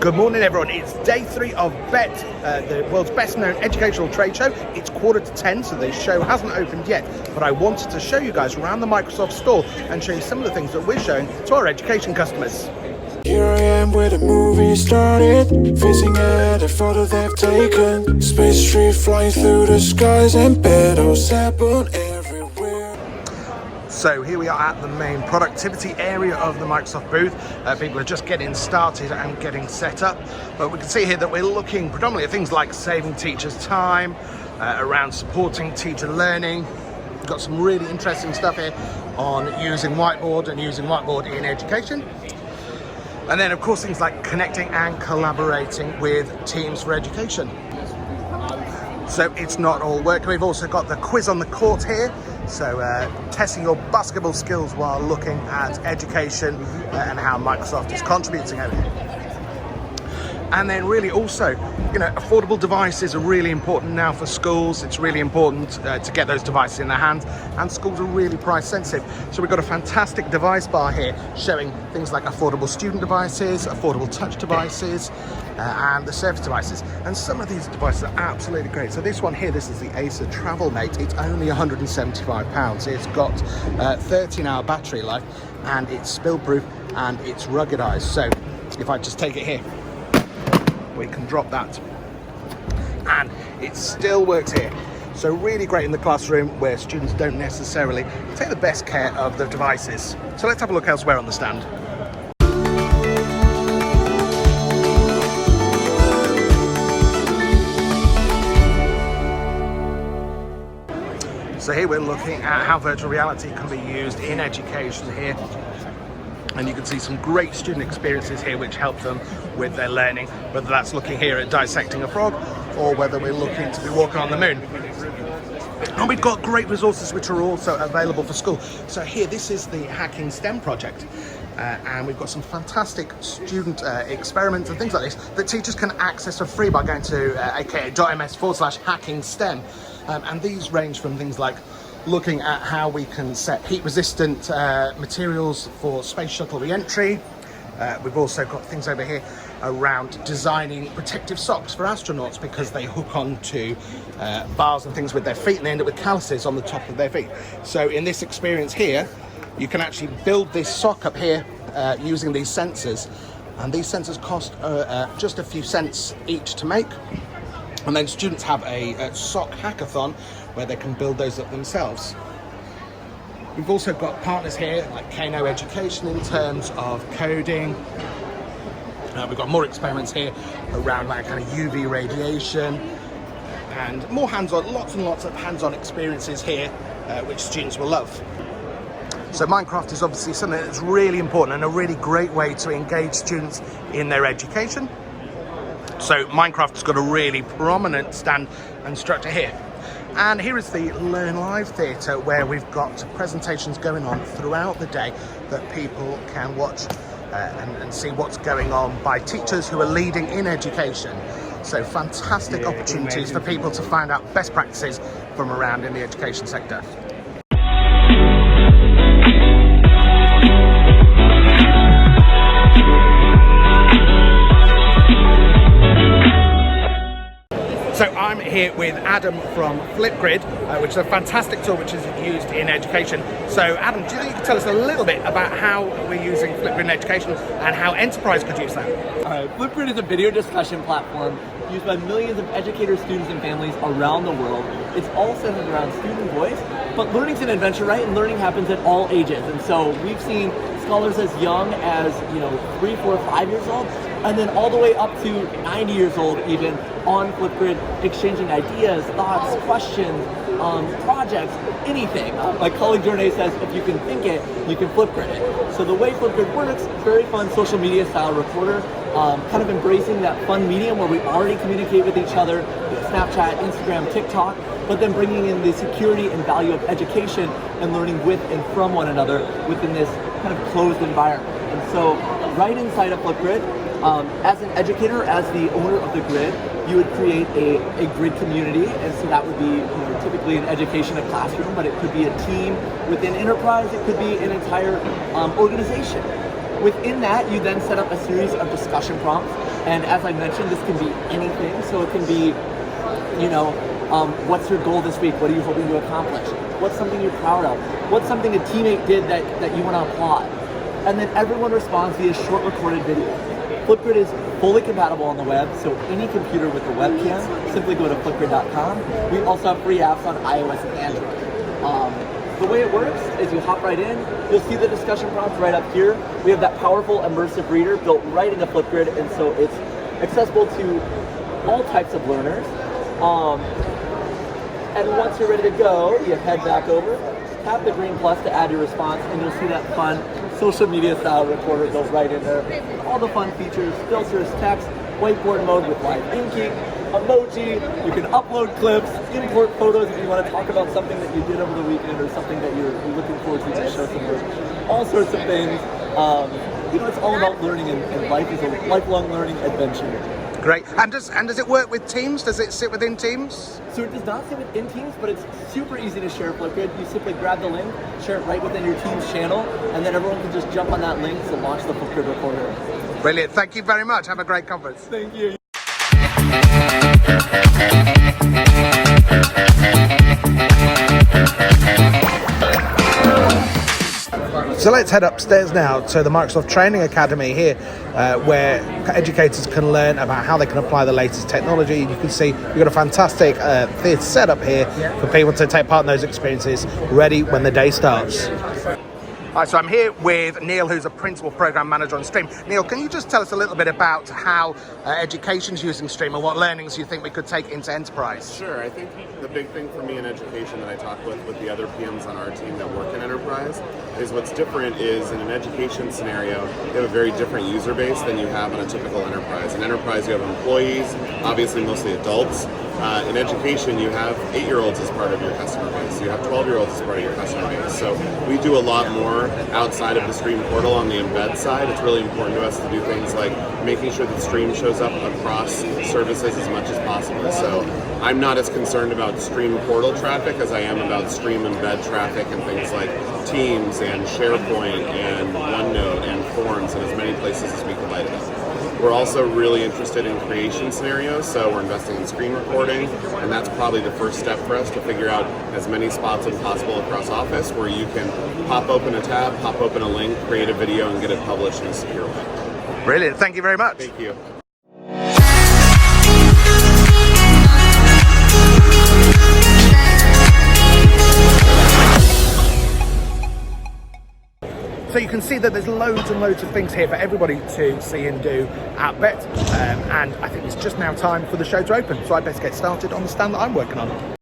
Good morning, everyone. It's day 3 of BETT, the world's best known educational trade show. It's 9:45, so the show hasn't opened yet, but I wanted to show you guys around the Microsoft store and show you some of the things that we're showing to our education customers. Here I am where the movie started, facing at a photo they've taken. Space tree flying through the skies and petals happen everywhere. So here we are at the main productivity area of the Microsoft booth. People are just getting started and getting set up, but we can see here that we're looking predominantly at things like saving teachers time, around supporting teacher learning. We've got some really interesting stuff here on using whiteboard and using whiteboard in education. And then of course things like connecting and collaborating with Teams for Education. So it's not all work. We've also got the quiz on the court here. So testing your basketball skills while looking at education and how Microsoft is contributing over here. And then really also, affordable devices are really important now for schools. It's really important to get those devices in their hands, and schools are really price sensitive. So we've got a fantastic device bar here showing things like affordable student devices, affordable touch devices, and the Surface devices. And some of these devices are absolutely great. So this one here, this is the Acer Travelmate. It's only £175. It's got 13-hour battery life, and it's spill-proof and it's ruggedized. So if I just take it here, we can drop that and it still works here. So really great in the classroom where students don't necessarily take the best care of the devices. So let's have a look elsewhere on the stand. So here we're looking at how virtual reality can be used in education here. And you can see some great student experiences here which help them with their learning, whether that's looking here at dissecting a frog or whether we're looking to be walking on the moon. And we've got great resources which are also available for school. So here, this is the Hacking STEM project. And we've got some fantastic student experiments and things like this that teachers can access for free by going to aka.ms/hacking-STEM. And these range from things like looking at how we can set heat-resistant materials for space shuttle re-entry. We've also got things over here around designing protective socks for astronauts because they hook onto bars and things with their feet and they end up with calluses on the top of their feet. So in this experience here, you can actually build this sock up here using these sensors, and these sensors cost just a few cents each to make. And then students have a sock hackathon where they can build those up themselves. We've also got partners here like Kano Education in terms of coding. We've got more experiments here around like kind of UV radiation and more hands-on, lots and lots of hands-on experiences here which students will love. So Minecraft is obviously something that's really important and a really great way to engage students in their education. So Minecraft's got a really prominent stand and structure here. And here is the Learn Live Theatre where we've got presentations going on throughout the day that people can watch and see what's going on by teachers who are leading in education. So fantastic opportunities for people to find out best practices from around in the education sector. So I'm here with Adam from Flipgrid, which is a fantastic tool which is used in education. So Adam, do you think you could tell us a little bit about how we're using Flipgrid in education and how enterprise could use that? Flipgrid is a video discussion platform used by millions of educators, students, and families around the world. It's all centered around student voice, but learning's an adventure, right? And learning happens at all ages. And so we've seen scholars as young as 3, 4, 5 years old, and then all the way up to 90 years old even on Flipgrid, exchanging ideas, thoughts, questions, projects, anything. My colleague Jornay says, if you can think it, you can Flipgrid it. So the way Flipgrid works, very fun social media style recorder, kind of embracing that fun medium where we already communicate with each other, Snapchat, Instagram, TikTok, but then bringing in the security and value of education and learning with and from one another within this kind of closed environment. And so right inside of Flipgrid, as an educator, as the owner of the grid, you would create a grid community, and so that would be typically in education, a classroom, but it could be a team within enterprise, it could be an entire organization. Within that, you then set up a series of discussion prompts And as I mentioned, this can be anything. So it can be, you know, what's your goal this week? What are you hoping to accomplish? What's something you're proud of? What's something a teammate did that you want to applaud? And then everyone responds via short recorded video. Flipgrid is fully compatible on the web, so any computer with a webcam, simply go to flipgrid.com. We also have free apps on iOS and Android. The way it works is you hop right in, you'll see the discussion prompts right up here. We have that powerful immersive reader built right into Flipgrid, and so it's accessible to all types of learners. And once you're ready to go, you head back over, tap the green plus to add your response, and you'll see that fun social media style recorder built right in there. All the fun features, filters, text, whiteboard mode with live inking, emoji, you can upload clips, import photos if you want to talk about something that you did over the weekend or something that you're looking forward to show some group. All sorts of things. You know, it's all about learning, and life is a lifelong learning adventure. Great. And does it work with Teams? Does it sit within Teams? So it does not sit within Teams, but it's super easy to share Flipgrid. You simply grab the link, share it right within your Teams channel, and then everyone can just jump on that link to launch the Flipgrid recorder. Brilliant. Thank you very much. Have a great conference. Thank you. So let's head upstairs now to the Microsoft Training Academy here, where educators can learn about how they can apply the latest technology. You can see we've got a fantastic theatre setup here for people to take part in those experiences, ready when the day starts. Hi, so I'm here with Neil, who's a Principal Program Manager on Stream. Neil, can you just tell us a little bit about how education's using Stream and what learnings you think we could take into enterprise? Sure. I think the big thing for me in education that I talk with the other PMs on our team that work in enterprise is what's different is in an education scenario, you have a very different user base than you have in a typical enterprise. In enterprise, you have employees, obviously mostly adults. In education, you have 8-year-olds as part of your customer base. You have 12-year-olds as part of your customer base. So we do a lot more outside of the Stream portal on the embed side. It's really important to us to do things like making sure that Stream shows up across services as much as possible. So I'm not as concerned about Stream portal traffic as I am about Stream embed traffic and things like Teams and SharePoint and OneNote and Forms and as many places as we can light it up. We're also really interested in creation scenarios, so we're investing in screen recording, and that's probably the first step for us to figure out as many spots as possible across Office where you can pop open a tab, pop open a link, create a video, and get it published in a secure way. Brilliant. Thank you very much. Thank you. So you can see that there's loads and loads of things here for everybody to see and do at BETT, and I think it's just now time for the show to open. So I best get started on the stand that I'm working on.